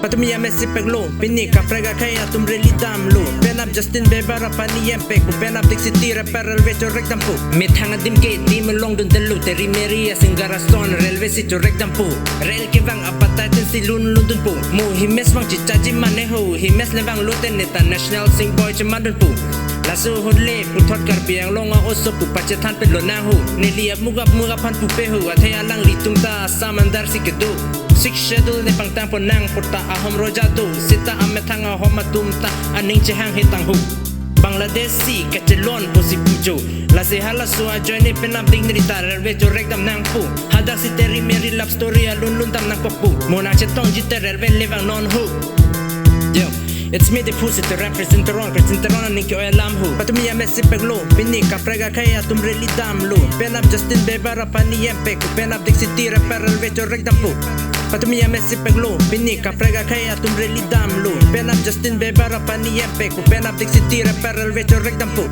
Patumia Messi peglo, pinika prega kaya tum really damlo. Pen up Justin Bieber pani yempe ku pen up Dixie tira perel vecho rectampo. Mithanga dim gate dim long dun delu teri Maria singara stone railway sito rectampo. Rail kivang apata tin si lun lundun po. Mu himes wang chichaji maneho himes levang luten neta national sing boy chamadun po. Lasu hodle putot karbiang longa oso pu pacetan pelonang hu. Niliap mugap pan pu pehu athaya lang litung ta samandar sikedu. Six schedule ne pangtang ponang porta ahom rojatu sita amethanga homatum ta aning chehang hitang hu. Bangladeshi kachelon posi pujo la se hala suwa join ne penap ding nita railway to rekdam nang pu hadak si teri meri love story alun lun tam nang pokpu monang chetong jite railway levang non hu. Yo, it's me the pussy to represent the wrong ninki oelam hu. Patumia Messi peglo, pinika prega kaya tum really damlo. Pen up Justin Bieber pani yempe ku pen up Dixie tira perel vecho rekdam pu. Patumia Messi peglo, pinika prega kaya tum really damlo. Pen up Justin Bieber pani yempe ku pen up Dixie tira perel vecho rekdam pu.